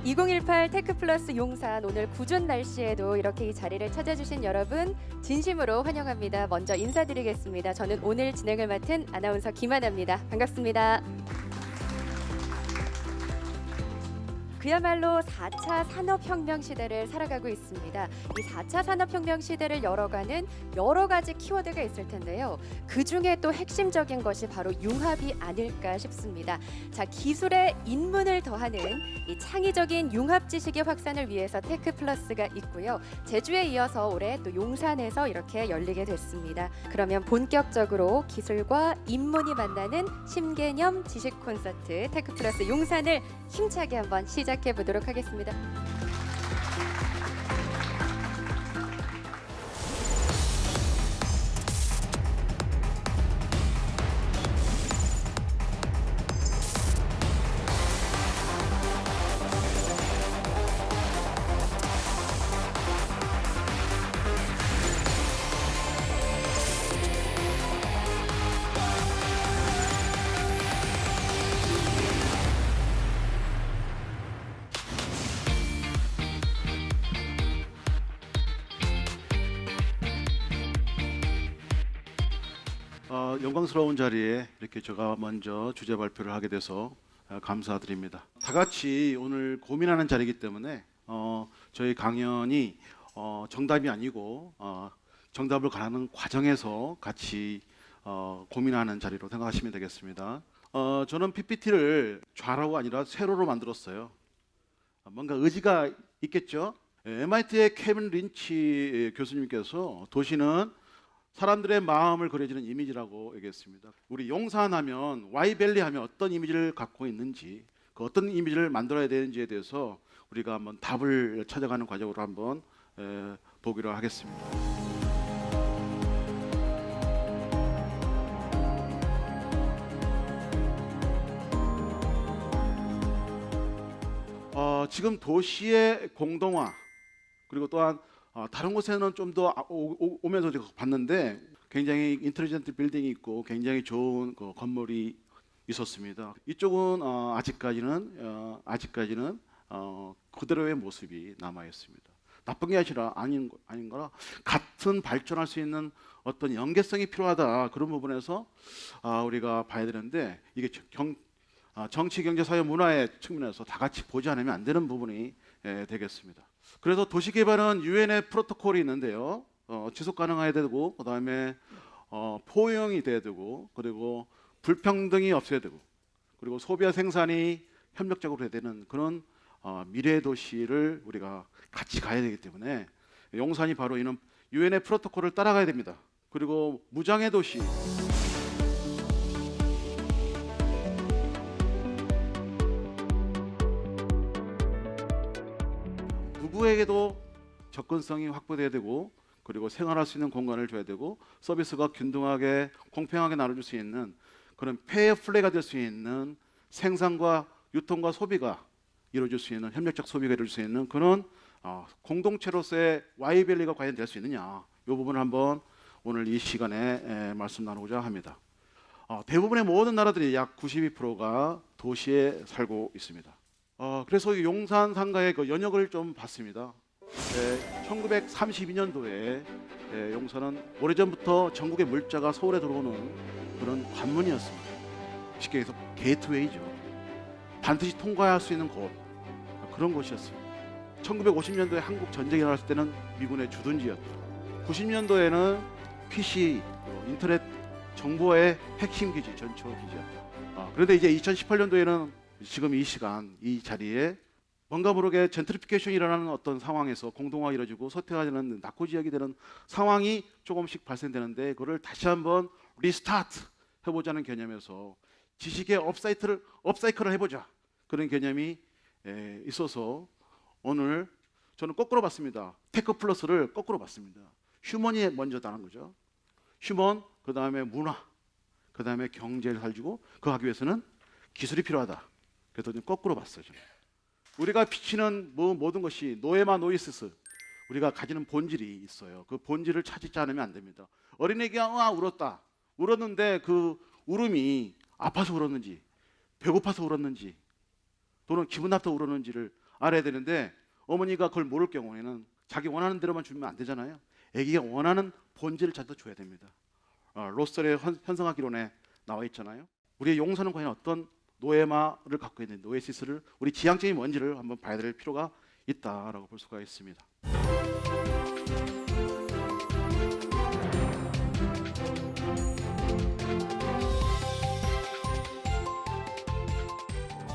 2018 테크플러스 용산, 오늘 궂은 날씨에도 이렇게 이 자리를 찾아주신 여러분 진심으로 환영합니다. 먼저 인사드리겠습니다. 저는 오늘 진행을 맡은 아나운서 김하나입니다. 반갑습니다. 그야말로 4차 산업혁명 시대를 살아가고 있습니다. 이 4차 산업혁명 시대를 열어가는 여러 가지 키워드가 있을 텐데요. 그중에 또 핵심적인 것이 바로 융합이 아닐까 싶습니다. 자, 기술의 인문을 더하는 이 창의적인 융합 지식의 확산을 위해서 테크플러스가 있고요. 제주에 이어서 올해 또 용산에서 이렇게 열리게 됐습니다. 그러면 본격적으로 기술과 인문이 만나는 신개념 지식 콘서트 테크플러스 용산을 힘차게 한번 시작해 보도록 하겠습니다. 영광스러운 자리에 이렇게 제가 먼저 주제 발표를 하게 돼서 감사드립니다. 다 같이 오늘 고민하는 자리이기 때문에 저희 강연이 정답이 아니고 정답을 가는 과정에서 같이 고민하는 자리로 생각하시면 되겠습니다. 저는 PPT를 좌로가 아니라 세로로 만들었어요. 뭔가 의지가 있겠죠? MIT의 케빈 린치 교수님께서 도시는 사람들의 마음을 그려지는 이미지라고 얘기했습니다. 우리 용산하면 와이밸리 하면 어떤 이미지를 갖고 있는지, 그 어떤 이미지를 만들어야 되는지에 대해서 우리가 한번 답을 찾아가는 과정으로 한번 보기로 하겠습니다. 지금 도시의 공동화, 그리고 또한 다른 곳에는 좀 더 오면서 봤는데 굉장히 인텔리전트 빌딩이 있고 굉장히 좋은 건물이 있었습니다. 이쪽은 아직까지는 그대로의 모습이 남아 있습니다. 나쁜 게 아닌 거라 같은 발전할 수 있는 어떤 연계성이 필요하다, 그런 부분에서 우리가 봐야 되는데, 이게 정치, 경제, 사회, 문화의 측면에서 다 같이 보지 않으면 안 되는 부분이 되겠습니다. 그래서 도시개발은 유엔의 프로토콜이 있는데요. 지속 가능해야 되고, 그다음에 포용이 돼야 되고, 그리고 불평등이 없어야 되고, 그리고 소비와 생산이 협력적으로 해야 되는 그런 미래 도시를 우리가 같이 가야 되기 때문에 용산이 바로 이런 유엔의 프로토콜을 따라가야 됩니다. 그리고 무장애 도시, 누구에게도 접근성이 확보돼야 되고, 그리고 생활할 수 있는 공간을 줘야 되고, 서비스가 균등하게 공평하게 나눠줄 수 있는 그런 페어 플레이가 될 수 있는 생산과 유통과 소비가 이루어질 수 있는, 협력적 소비가 이루어질 수 있는 그런 공동체로서의 와이밸리가 과연 될 수 있느냐, 이 부분을 한번 오늘 이 시간에 말씀 나누고자 합니다. 대부분의 모든 나라들이 약 92%가 도시에 살고 있습니다. 그래서 용산 상가의 그 연역을 좀 봤습니다. 1932년도에 용산은 오래전부터 전국의 물자가 서울에 들어오는 그런 관문이었습니다. 쉽게 해서 게이트웨이죠. 반드시 통과할 수 있는 곳, 그런 곳이었습니다. 1950년도에 한국 전쟁이 일어났을 때는 미군의 주둔지였고, 90년도에는 PC, 인터넷 정보의 핵심 기지, 전초 기지였다. 그런데 이제 2018년도에는 지금 이 시간, 이 자리에 뭔가 모르게 젠트리피케이션이 일어나는 어떤 상황에서 공동화가 이루어지고 소태가 되는 낙후 지역이 되는 상황이 조금씩 발생되는데, 그거를 다시 한번 리스타트 해보자는 개념에서 지식의 업사이클을 해보자, 그런 개념이 있어서 오늘 저는 거꾸로 봤습니다. 테크 플러스를 거꾸로 봤습니다. 휴먼이 먼저다는 거죠. 휴먼, 그 다음에 문화, 그 다음에 경제를 살리고, 그거 하기 위해서는 기술이 필요하다. 그래서 좀 거꾸로 봤어요. 저는. 우리가 비치는 모든 것이 노에마 노이시스, 우리가 가지는 본질이 있어요. 그 본질을 찾지 않으면 안 됩니다. 어린애가 울었는데 그 울음이 아파서 울었는지, 배고파서 울었는지, 또는 기분 나빠서 울었는지를 알아야 되는데 어머니가 그걸 모를 경우에는 자기 원하는 대로만 주면 안 되잖아요. 아기가 원하는 본질을 찾아 줘야 됩니다. 로스터의 현상학 이론에 나와 있잖아요. 우리의 용서는 과연 어떤 노예마를 갖고 있는 노예시스를 우리 지향점이 뭔지를 한번 봐야 될 필요가 있다라고 볼 수가 있습니다.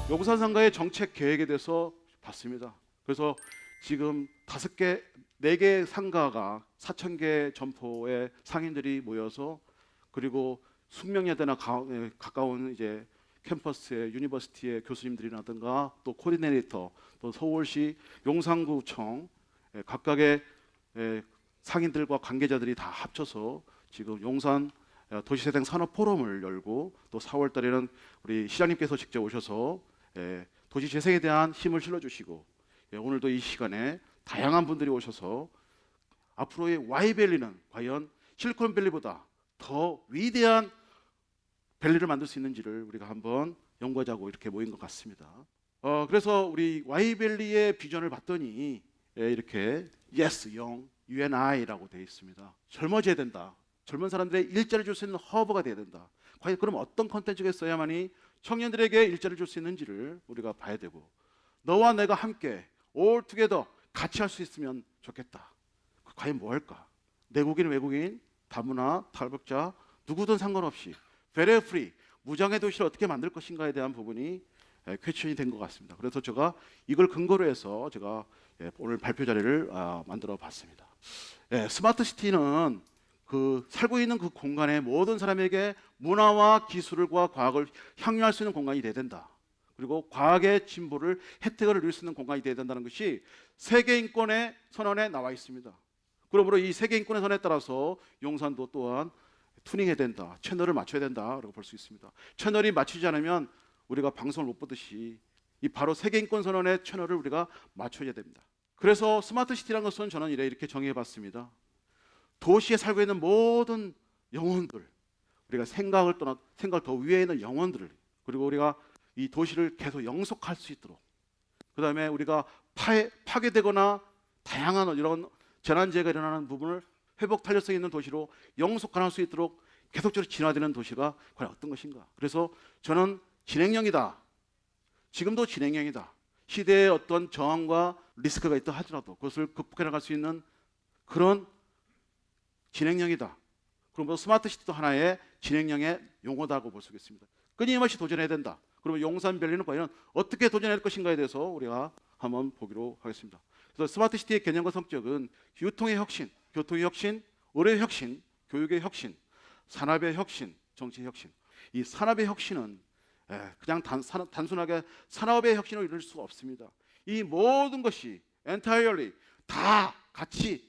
용산상가의 정책 계획에 대해서 봤습니다. 그래서 지금 5개, 4개 상가가 4,000개 점포의 상인들이 모여서 그리고 숙명여대나 가까운 이제 캠퍼스의 유니버시티의 교수님들이라든가 또 코디네이터 또 서울시 용산구청 각각의 상인들과 관계자들이 다 합쳐서 지금 용산 도시재생 산업 포럼을 열고 또 4월 달에는 우리 시장님께서 직접 오셔서 도시 재생에 대한 힘을 실어주시고 오늘도 이 시간에 다양한 분들이 오셔서 앞으로의 Y밸리는 과연 실리콘밸리보다 더 위대한 밸리를 만들 수 있는지를 우리가 한번 연구하자고 이렇게 모인 것 같습니다. 그래서 우리 Y밸리의 비전을 봤더니 이렇게 Yes, Young, You and I라고 되어 있습니다. 젊어져야 된다. 젊은 사람들의 일자리를 줄 수 있는 허브가 돼야 된다. 과연 그럼 어떤 컨텐츠가 있어야만이 청년들에게 일자리를 줄 수 있는지를 우리가 봐야 되고 너와 내가 함께 all together 같이 할 수 있으면 좋겠다. 과연 뭐 할까? 내국인, 외국인, 다문화, 탈북자 누구든 상관없이 very free, 무장의 도시를 어떻게 만들 것인가에 대한 부분이 퀘스천이 된 것 같습니다. 그래서 제가 이걸 근거로 해서 제가 오늘 발표 자리를 만들어 봤습니다. 스마트 시티는 살고 있는 그 공간에 모든 사람에게 문화와 기술과 과학을 향유할 수 있는 공간이 돼야 된다. 그리고 과학의 진보를 혜택을 누릴 수 있는 공간이 돼야 된다는 것이 세계인권의 선언에 나와 있습니다. 그러므로 이 세계인권의 선언에 따라서 용산도 또한 투닝해야 된다. 채널을 맞춰야 된다라고 볼 수 있습니다. 채널이 맞추지 않으면 우리가 방송을 못 보듯이 이 바로 세계인권 선언의 채널을 우리가 맞춰야 됩니다. 그래서 스마트 시티라는 것은 저는 이렇게 정의해 봤습니다. 도시에 살고 있는 모든 영혼들, 우리가 생각을 떠나 생각을 더 위에 있는 영혼들을 그리고 우리가 이 도시를 계속 영속할 수 있도록 그 다음에 우리가 파괴되거나 다양한 이런 재난재해가 일어나는 부분을 회복 탄력성 있는 도시로 영속할 수 있도록 계속적으로 진화되는 도시가 과연 어떤 것인가. 그래서 저는 진행형이다. 지금도 진행형이다. 시대의 어떤 저항과 리스크가 있다 하더라도 그것을 극복해 나갈 수 있는 그런 진행형이다. 그러면 스마트 시티도 하나의 진행형의 용어다고 볼 수 있겠습니다. 끊임없이 도전해야 된다. 그러면 용산밸리는 과연 어떻게 도전할 것인가에 대해서 우리가 한번 보기로 하겠습니다. 그래서 스마트 시티의 개념과 성격은 유통의 혁신, 교통의 혁신, 의료의 혁신, 교육의 혁신, 산업의 혁신, 정치의 혁신. 이 산업의 혁신은 그냥 단순하게 산업의 혁신을 이룰 수가 없습니다. 이 모든 것이 entirely 다 같이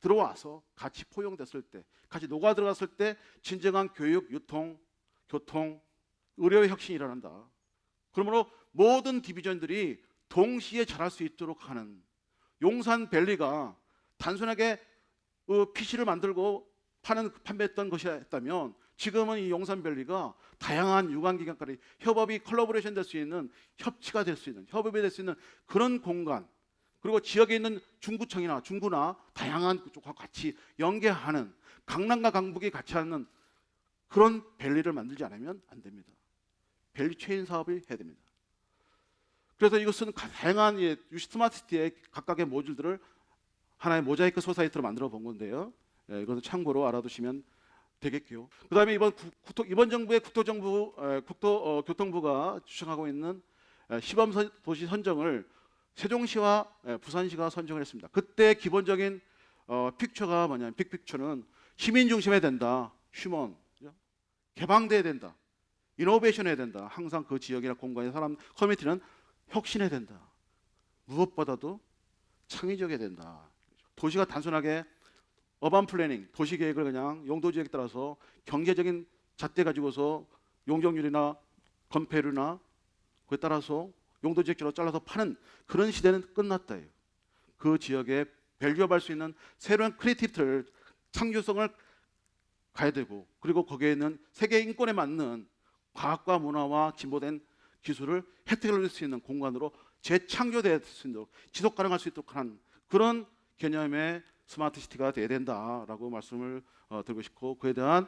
들어와서 같이 포용됐을 때, 같이 녹아 들어갔을 때 진정한 교육, 유통, 교통, 의료의 혁신이 일어난다. 그러므로 모든 디비전들이 동시에 자랄 수 있도록 하는 용산밸리가 단순하게 PC를 만들고 판매했던 것이었다면 지금은 이 용산밸리가 다양한 유관기관까지 협업이 컬러버레이션 될 수 있는 협치가 될 수 있는 협업이 될 수 있는 그런 공간 그리고 지역에 있는 중구청이나 중구나 다양한 그쪽과 같이 연계하는 강남과 강북이 같이 하는 그런 밸리를 만들지 않으면 안 됩니다. 밸리 체인 사업을 해야 됩니다. 그래서 이것은 다양한 스마트 시티의 각각의 모듈들을 하나의 모자이크 소사이티로 만들어 본 건데요. 이것은 참고로 알아두시면 되겠고요. 그다음에 이번 정부의 국토교통부가 추진하고 있는 시범 도시 선정을 세종시와 부산시가 선정을 했습니다. 그때 기본적인 픽처가 뭐냐면 빅픽처는 시민 중심해야 된다. 휴먼 개방돼야 된다. 이노베이션 해야 된다. 항상 그 지역이나 공간의 사람 커뮤니티는 혁신해야 된다. 무엇보다도 창의적이어야 된다. 도시가 단순하게 어반 플래닝, 도시 계획을 그냥 용도 지역에 따라서 경제적인 잣대 가지고서 용적률이나 건폐율이나 그에 따라서 용도 지역적으로 잘라서 파는 그런 시대는 끝났다. 그 지역에 밸류업할 수 있는 새로운 크리에이티브를 창조성을 가야 되고 그리고 거기에 있는 세계 인권에 맞는 과학과 문화와 진보된 기술을 혜택을 누릴 수 있는 공간으로 재창조될 수 있도록 지속 가능할 수 있도록 하는 그런 개념의 스마트 시티가 돼야 된다라고 말씀을 드리고 싶고, 그에 대한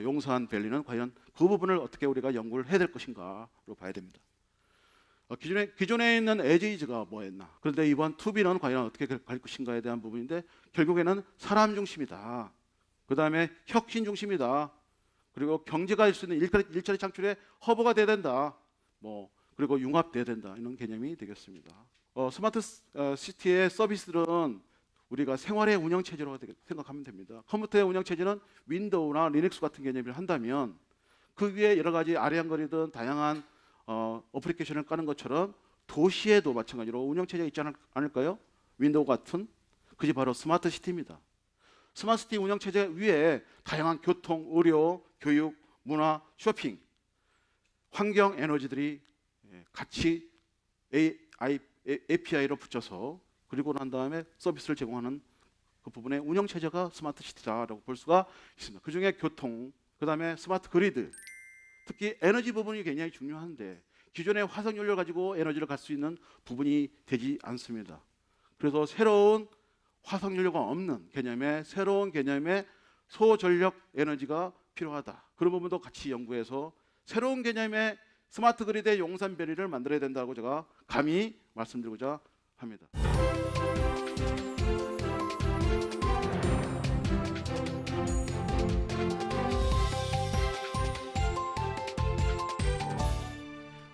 용산 밸리는 과연 그 부분을 어떻게 우리가 연구를 해야 될 것인가로 봐야 됩니다. 기존에 있는 에지이즈가 뭐였나? 그런데 이번 투비는 과연 어떻게 갈 것인가에 대한 부분인데, 결국에는 사람 중심이다. 그 다음에 혁신 중심이다. 그리고 경제가 할 수 있는 일자리 창출에 허브가 돼야 된다. 그리고 융합돼야 된다. 이런 개념이 되겠습니다. 스마트 시티의 서비스들은 우리가 생활의 운영 체제로 생각하면 됩니다. 컴퓨터의 운영 체제는 윈도우나 리눅스 같은 개념을 한다면, 그 위에 여러 가지 아리랑거리든 다양한 어플리케이션을 까는 것처럼 도시에도 마찬가지로 운영 체제가 있지 않을까요? 윈도우 같은, 그게 바로 스마트 시티입니다. 스마트 시티 운영 체제 위에 다양한 교통, 의료, 교육, 문화, 쇼핑, 환경, 에너지들이 같이 API로 붙여서, 그리고 난 다음에 서비스를 제공하는 그 부분의 운영 체제가 스마트 시티다라고 볼 수가 있습니다. 그 중에 교통, 그 다음에 스마트 그리드, 특히 에너지 부분이 굉장히 중요한데, 기존의 화석연료를 가지고 에너지를 갈 수 있는 부분이 되지 않습니다. 그래서 새로운 화석연료가 없는 개념의 새로운 개념의 소전력 에너지가 필요하다. 그런 부분도 같이 연구해서 새로운 개념의 스마트 그리드의 용산 밸리를 만들어야 된다고 제가 감히 말씀드리고자 합니다.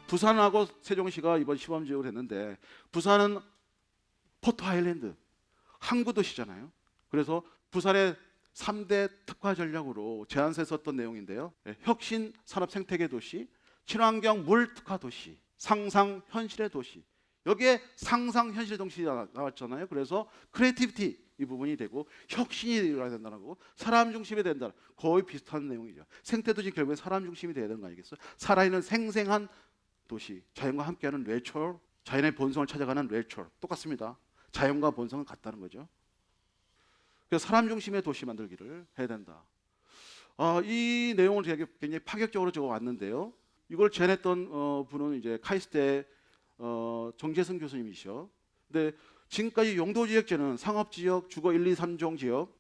부산하고 세종시가 이번 시범 지역을 했는데, 부산은 포터 아일랜드 항구 도시잖아요. 그래서 부산의 3대 특화 전략으로 제안서에 썼던 내용인데요. 혁신 산업 생태계 도시, 친환경 물 특화 도시, 상상 현실의 도시. 여기에 상상 현실의 도시 나왔잖아요. 그래서 크리에이티비티 이 부분이 되고, 혁신이 일어나야 된다고, 사람 중심이 된다. 거의 비슷한 내용이죠. 생태도시 결국에 사람 중심이 돼야 되는 거 아니겠어요? 살아있는 생생한 도시, 자연과 함께하는 내추럴, 자연의 본성을 찾아가는 내추럴, 똑같습니다. 자연과 본성은 같다는 거죠. 그래서 사람 중심의 도시 만들기를 해야 된다. 이 내용을 되게 굉장히 파격적으로 적어왔는데요. 이걸 제안했던 분은 이제 카이스트의 정재승 교수님이시죠. 근데 지금까지 용도지역제는 상업지역, 주거 1, 2, 3종 지역,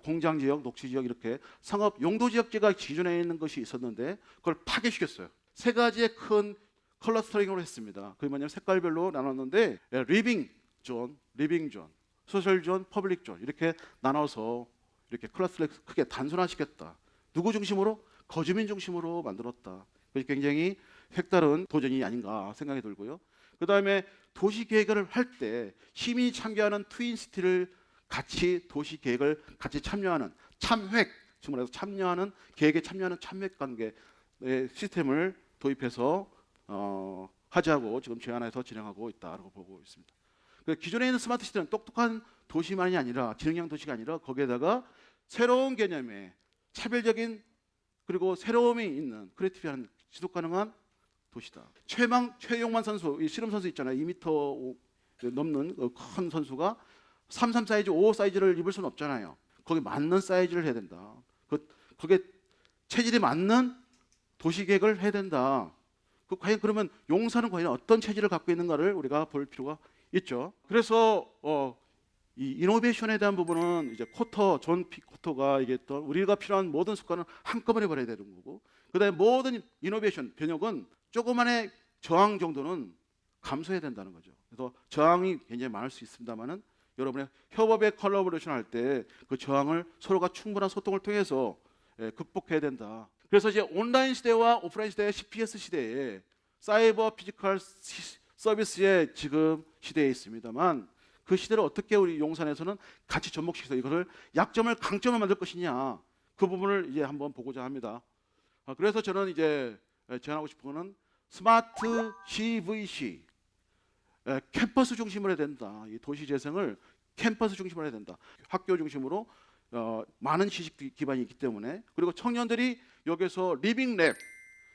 공장지역, 녹지지역, 이렇게 상업 용도지역제가 기존에 있는 것이 있었는데, 그걸 파괴시켰어요. 세 가지의 큰 클러스터링으로 했습니다. 그게 뭐냐면 색깔별로 나눴는데, 리빙 존, 소셜 존, 퍼블릭 존, 이렇게 나눠서 이렇게 클러스터를 크게 단순화시켰다. 누구 중심으로? 거주민 중심으로 만들었다. 그래서 굉장히 색다른 도전이 아닌가 생각이 들고요. 그 다음에 도시 계획을 할 때 시민이 참여하는 트윈시티를 같이, 도시 계획을 같이 참여하는 참획, 지금 말해서 참여하는 계획에 참여하는 참획 관계 시스템을 도입해서 하자고 지금 제안해서 진행하고 있다고 보고 있습니다. 기존에 있는 스마트 시티는 똑똑한 도시만이 아니라, 지능형 도시가 아니라, 거기에다가 새로운 개념의 차별적인, 그리고 새로움이 있는 크리에이티브한 지속 가능한 도시다. 최용만 선수, 이 씨름 선수 있잖아요. 2m 넘는 큰 선수가 33 사이즈, 55 사이즈를 입을 수는 없잖아요. 거기 맞는 사이즈를 해야 된다. 거기에 체질이 맞는 도시 계획을 해야 된다. 과연 그러면 용산은 과연 어떤 체질을 갖고 있는가를 우리가 볼 필요가 있죠. 그래서 이 이노베이션에 대한 부분은 이제 존 피 코터가 얘기했던, 우리가 필요한 모든 습관은 한꺼번에 버려야 되는 거고, 그다음에 모든 이노베이션 변혁은 조그만의 저항 정도는 감소해야 된다는 거죠. 그래서 저항이 굉장히 많을 수 있습니다만은, 여러분의 협업의 컬러버레이션 할 때 그 저항을 서로가 충분한 소통을 통해서 극복해야 된다. 그래서 이제 온라인 시대와 오프라인 시대의 CPS 시대에 사이버 피지컬 서비스의 지금 시대에 있습니다만, 그 시대를 어떻게 우리 용산에서는 같이 접목시켜서 이거를 약점을 강점을 만들 것이냐, 그 부분을 이제 한번 보고자 합니다. 그래서 저는 이제 제안하고 싶은 거는 스마트 CVC, 캠퍼스 중심으로 해야 된다. 이 도시 재생을 캠퍼스 중심으로 해야 된다. 학교 중심으로 많은 지식 기반이 있기 때문에, 그리고 청년들이 여기서 리빙 랩,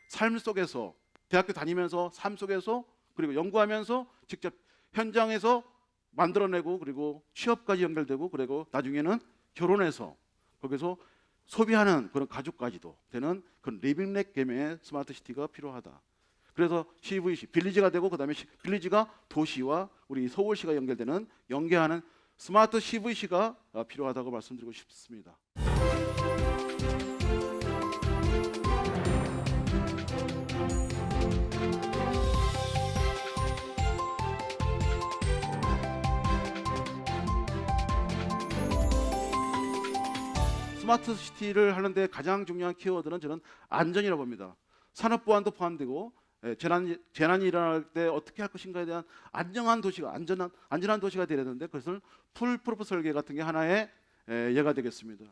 삶 속에서, 대학교 다니면서 삶 속에서, 그리고 연구하면서 직접 현장에서 만들어내고, 그리고 취업까지 연결되고, 그리고 나중에는 결혼해서 거기서 소비하는 그런 가족까지도 되는 그런 리빙 랩 개념의 스마트 시티가 필요하다. 그래서 CVC 빌리지가 되고 그다음에 빌리지가 도시와 우리 서울시가 연결되는 연계하는 스마트 CVC가 필요하다고 말씀드리고 싶습니다. 스마트 시티를 하는데 가장 중요한 키워드는 저는 안전이라고 봅니다. 산업 보안도 포함되고 재난이 일어날 때 어떻게 할 것인가에 대한 안전한 도시가 안전한 도시가 되려는데 그것을 풀프루프 설계 같은 게 하나의 예가 되겠습니다.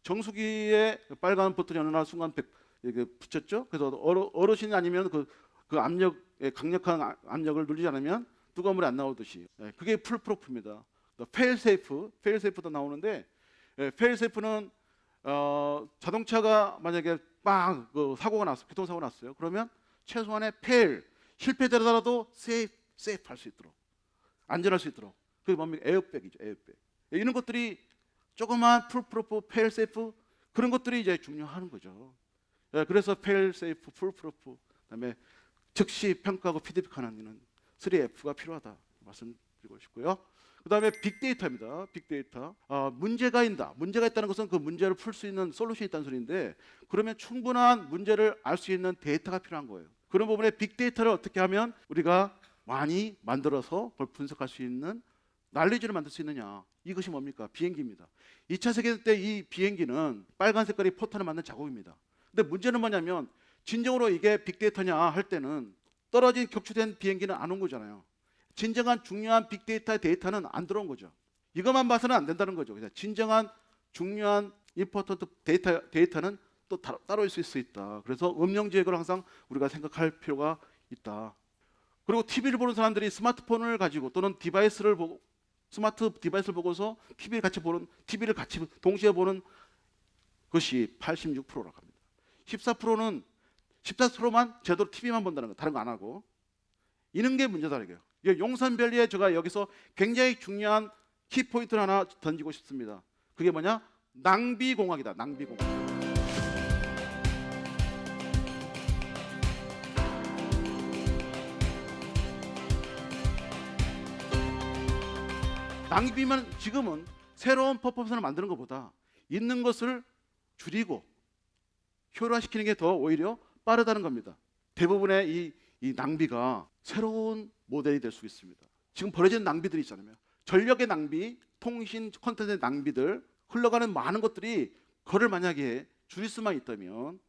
정수기에 빨간 버튼이 어느 날 순간 이렇게 붙였죠. 그래서 어르신이 아니면 그 강력한 압력을 누르지 않으면 뜨거운 물이 안 나오듯이 그게 풀프루프입니다. 페일세이프도 나오는데 페일세이프는 자동차가 만약에 사고가 났어, 교통사고 났어요. 그러면 최소한의 실패되더라도 세이프 할 수 있도록 안전할 수 있도록 그게 뭡니까? 에어백이죠, 에어백. 이런 것들이 조그만 풀프루프, 페일세이프 그런 것들이 이제 중요한 거죠. 그래서 페일세이프, 풀프루프, 그다음에 즉시 평가하고 피드백하는 이런 3F가 필요하다 말씀드리고 싶고요. 그다음에 빅데이터입니다. 빅데이터. 문제가 있다는 것은 그 문제를 풀 수 있는 솔루션이 있다는 소리인데 그러면 충분한 문제를 알 수 있는 데이터가 필요한 거예요. 그런 부분에 빅데이터를 어떻게 하면 우리가 많이 만들어서 그걸 분석할 수 있는 날리지를 만들 수 있느냐. 이것이 뭡니까? 비행기입니다. 2차 세계대전 때 이 비행기는 빨간 색깔이 포탄을 맞는 자국입니다. 근데 문제는 뭐냐면 진정으로 이게 빅데이터냐 할 때는 떨어진 격추된 비행기는 안 온 거잖아요. 진정한 중요한 빅데이터의 데이터는 안 들어온 거죠. 이것만 봐서는 안 된다는 거죠. 그래서 진정한 중요한 임포턴트 데이터는 또 따로 있을 수 있다. 그래서 음영지획을 항상 우리가 생각할 필요가 있다. 그리고 TV를 보는 사람들이 스마트폰을 가지고 또는 스마트 디바이스를 보고서 TV를 같이 동시에 보는 것이 86%라고 합니다. 14%만 제대로 TV만 본다는 거, 다른 거 안 하고. 이런 게 문제다 이거예요. 용산밸리에 제가 여기서 굉장히 중요한 키포인트를 하나 던지고 싶습니다. 그게 뭐냐? 낭비공학이다. 낭비공학. 낭비면 지금은 새로운 퍼포먼스를 만드는 것보다 있는 것을 줄이고 효율화시키는 게 더 오히려 빠르다는 겁니다. 대부분의 이 낭비가 새로운 모델이 될 수 있습니다. 지금 버려진 낭비들이 있잖아요. 전력의 낭비, 통신 콘텐츠의 낭비들, 흘러가는 많은 것들이 그걸 만약에 줄일 수만 있다면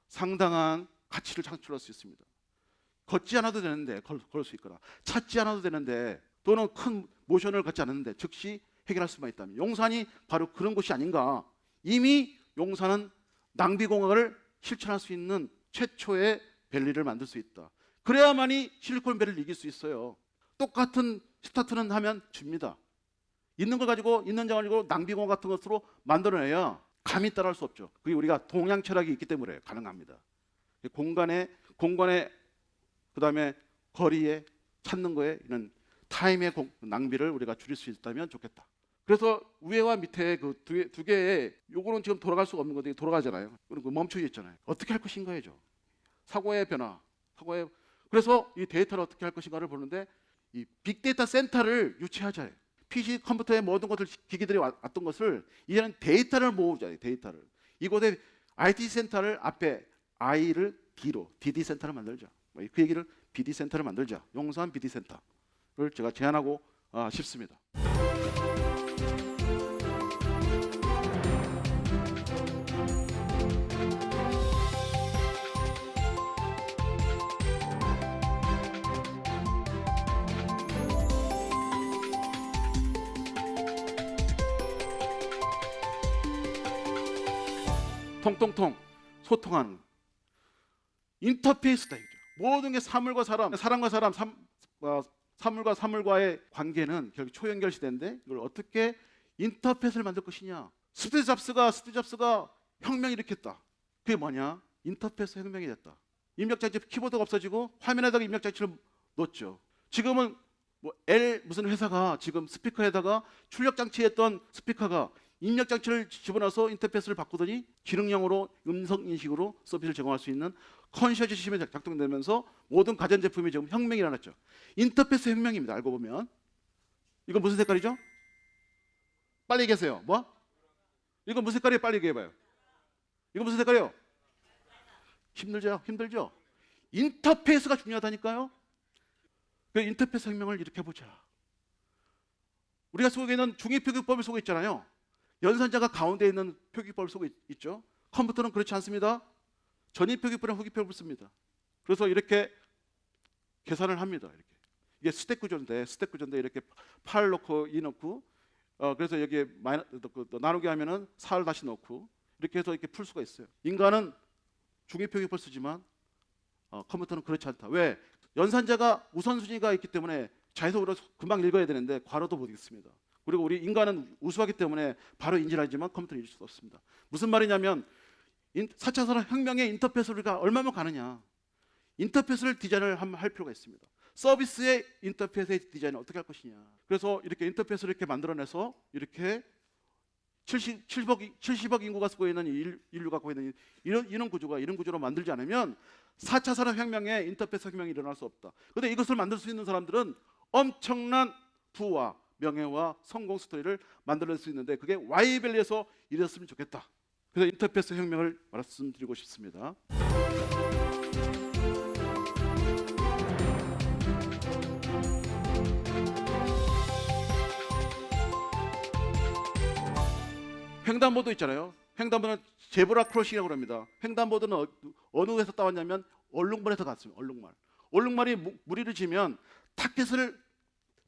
상당한 가치를 창출할 수 있습니다. 걷지 않아도 되는데 걸을 수 있거나 찾지 않아도 되는데 또는 큰 모션을 갖지 않았는데 즉시 해결할 수만 있다면 용산이 바로 그런 곳이 아닌가. 이미 용산은 낭비공학을 실천할 수 있는 최초의 밸리를 만들 수 있다. 그래야만이 실리콘밸리를 이길 수 있어요. 똑같은 스타트는 하면 줍니다. 있는 걸 가지고 있는 장을 가지고 낭비공학 같은 것으로 만들어내야 감히 따라할 수 없죠. 그게 우리가 동양 철학이 있기 때문에 가능합니다. 공간에 그다음에 거리에 찾는 거에 이런 타임의 낭비를 우리가 줄일 수 있다면 좋겠다. 그래서 위에와 밑에 그 두 개의 요거는 지금 돌아갈 수가 없는 건데 돌아가잖아요. 그리고 멈춰져 있잖아요. 어떻게 할 것인가죠. 사고의 변화, 그래서 이 데이터를 어떻게 할 것인가를 보는데 이 빅데이터 센터를 유치하자. PC 컴퓨터의 모든 것들 기기들이 왔던 것을 이제는 데이터를 모으자. 데이터를. 이곳에 IT 센터를 앞에 I를 D로 DD 센터를 만들자. 그 얘기를 BD 센터를 만들자. 용산 BD 센터를 제가 제안하고 싶습니다. 통통통 소통하는 인터페이스다 이거죠. 모든 게 사물과 사람, 사람과 사람, 사물과 사물과의 관계는 결국 초연결 시대인데 이걸 어떻게 인터페이스를 만들 것이냐. 스티브 잡스가 혁명을 일으켰다. 그게 뭐냐? 인터페이스 혁명이 됐다. 입력장치 키보드가 없어지고 화면에다가 입력장치를 놓죠. 지금은 무슨 회사가 지금 스피커에다가 출력장치에 했던 스피커가 입력 장치를 집어넣어서 인터페이스를 바꾸더니 기능형으로 음성 인식으로 서비스를 제공할 수 있는 컨시어지 시스템이 작동되면서 모든 가전제품이 지금 혁명이 일어났죠. 인터페이스 혁명입니다. 알고 보면. 이건 무슨 색깔이죠? 빨리 얘기하세요. 뭐? 이건 무슨 색깔이에요? 빨리 얘기해봐요. 이건 무슨 색깔이에요? 힘들죠? 힘들죠? 인터페이스가 중요하다니까요. 그 인터페이스 혁명을 일으켜보자. 우리가 쓰고 있는 중위표기법을 쓰고 있잖아요. 연산자가 가운데 있는 표기법을 쓰고 있죠. 컴퓨터는 그렇지 않습니다. 전위표기법이나 후기표를 씁니다. 그래서 이렇게 계산을 합니다. 이렇게. 이게 스택 구조인데 이렇게 8 넣고 2 넣고 그래서 여기에 나누게 하면은 4를 다시 넣고 이렇게 해서 이렇게 풀 수가 있어요. 인간은 중위표기법을 쓰지만 컴퓨터는 그렇지 않다. 왜? 연산자가 우선순위가 있기 때문에 자연속으로 금방 읽어야 되는데 괄호도 못 읽습니다. 그리고 우리 인간은 우수하기 때문에 바로 인지를 하지만 컴퓨터는 읽을 수 없습니다. 무슨 말이냐면 4차 산업혁명의 인터페이스를 우리가 얼마나 가느냐. 인터페이스를 디자인을 할 필요가 있습니다. 서비스의 인터페이스의 디자인을 어떻게 할 것이냐. 그래서 이렇게 인터페이스를 이렇게 만들어내서 이렇게 70억 인구가 쓰고 있는 인류가 갖고 있는 이런 구조로 만들지 않으면 4차 산업혁명에 인터페이스 혁명이 일어날 수 없다. 그런데 이것을 만들 수 있는 사람들은 엄청난 부와 명예와 성공 스토리를 만들어낼 수 있는데 그게 와이밸리에서 이뤘으면 좋겠다. 그래서 인터페이스 혁명을 말씀드리고 싶습니다. 횡단보도 있잖아요. 횡단보도는 제브라 크로싱이라고 합니다. 횡단보도는 어느 회에서 따왔냐면 얼룩말에서 갔습니다. 얼룩말이 무리를 지면 타켓을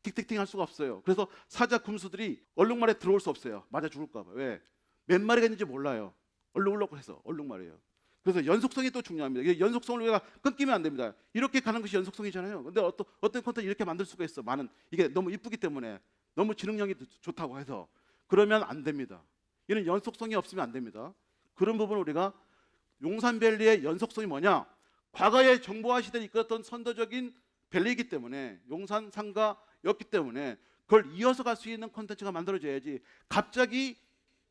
틱틱틱 할 수가 없어요. 그래서 사자 군수들이 얼룩말에 들어올 수 없어요. 맞아 죽을까 봐. 왜? 몇 마리가 있는지 몰라요. 얼룩얼룩 해서 얼룩말이에요. 그래서 연속성이 또 중요합니다. 이게 연속성을 우리가 끊기면 안 됩니다. 이렇게 가는 것이 연속성이잖아요. 근데 어떤 콘텐츠 이렇게 만들 수가 있어. 이게 너무 이쁘기 때문에 너무 지능력이 좋다고 해서 그러면 안 됩니다. 이는 연속성이 없으면 안 됩니다. 그런 부분을 우리가 용산밸리의 연속성이 뭐냐? 과거의 정보화 시대를 이끌었던 선도적인 밸리이기 때문에 용산 상가였기 때문에 그걸 이어서 갈 수 있는 콘텐츠가 만들어져야지 갑자기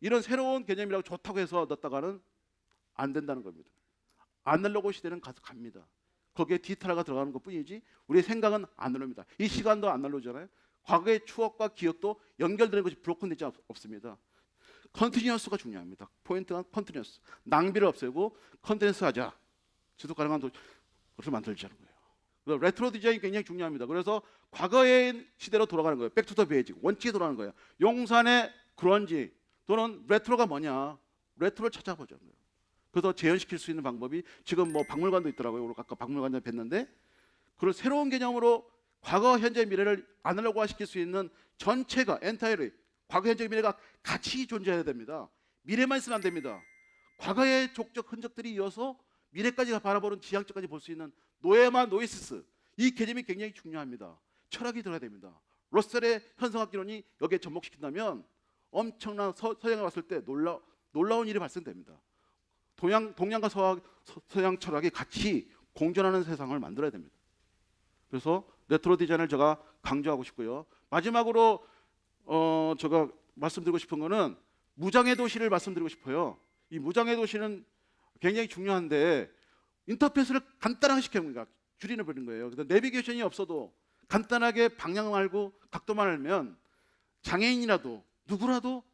이런 새로운 개념이라고 좋다고 해서 넣었다가는 안 된다는 겁니다. 아날로그 시대는 가서 갑니다. 거기에 디지털화가 들어가는 것뿐이지 우리의 생각은 아날로그입니다. 이 시간도 아날로그잖아요. 과거의 추억과 기억도 연결되는 것이 브로큰되지 없습니다. 컨티뉴어스가 중요합니다. 포인트가 컨티뉴어스. 낭비를 없애고 컨티뉴어스 하자. 지속 가능한 것을 만들자는 거예요. 그래서 레트로 디자인이 굉장히 중요합니다. 그래서 과거의 시대로 돌아가는 거예요. 백투더 베이직. 원칙에 돌아가는 거예요. 용산의 그런지 또는 레트로가 뭐냐. 레트로를 찾아보자는 거예요. 그래서 재현시킬 수 있는 방법이 지금 뭐 박물관도 있더라고요. 오늘 아까 박물관에 뵀는데 그런 새로운 개념으로 과거, 현재, 미래를 아날로그화 시킬 수 있는 전체가 엔타이어리 과거, 현재, 미래가 같이 존재해야 됩니다. 미래만 있으면 안 됩니다. 과거의 족적 흔적들이 이어서 미래까지 바라보는 지향점까지 볼 수 있는 노에마 노이시스 이 개념이 굉장히 중요합니다. 철학이 들어야 됩니다. 러셀의 현상학기론이 여기에 접목시킨다면 엄청난 서양에 왔을 때 놀라운 일이 발생됩니다. 동양과 서양 철학이 같이 공존하는 세상을 만들어야 됩니다. 그래서 레트로 디자인을 제가 강조하고 싶고요. 마지막으로 제가 말씀드리고 싶은 거는 무장의 도시를 말씀드리고 싶어요. 이 무장의 도시는 굉장히 중요한데 인터페이스를 간단하게 시켜버리니까 줄이는 버린 거예요. 그래서 내비게이션이 없어도 간단하게 방향 알고 각도만 알면 장애인이라도 누구라도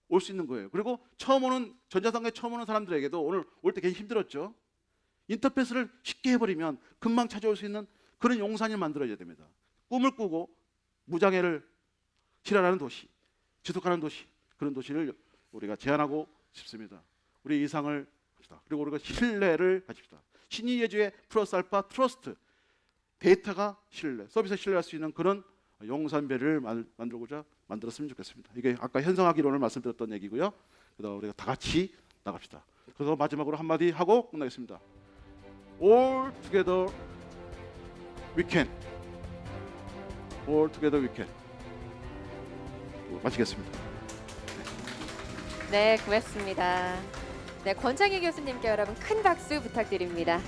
올 수 있는 거예요. 그리고 처음 오는 전자상가에 처음 오는 사람들에게도 오늘 올 때 굉장히 힘들었죠. 인터페이스를 쉽게 해버리면 금방 찾아올 수 있는 그런 용산이 만들어져야 됩니다. 꿈을 꾸고 무장애를 실현하는 도시, 지속하는 도시, 그런 도시를 우리가 제안하고 싶습니다. 우리 이상을 합시다. 그리고 우리가 신뢰를 가집시다. 신의예주의 플러스 알파 트러스트, 데이터가 신뢰, 서비스 신뢰할 수 있는 그런 용산밸리를 만들고자 만들었으면 좋겠습니다. 이게 아까 현상학 이론을 말씀드렸던 얘기고요. 그래서 우리가 다 같이 나갑시다. 그래서 마지막으로 한마디 하고 끝나겠습니다. All together we can. All together we can. 마치겠습니다. 네, 고맙습니다. 네, 권창희 교수님께 여러분 큰 박수 부탁드립니다.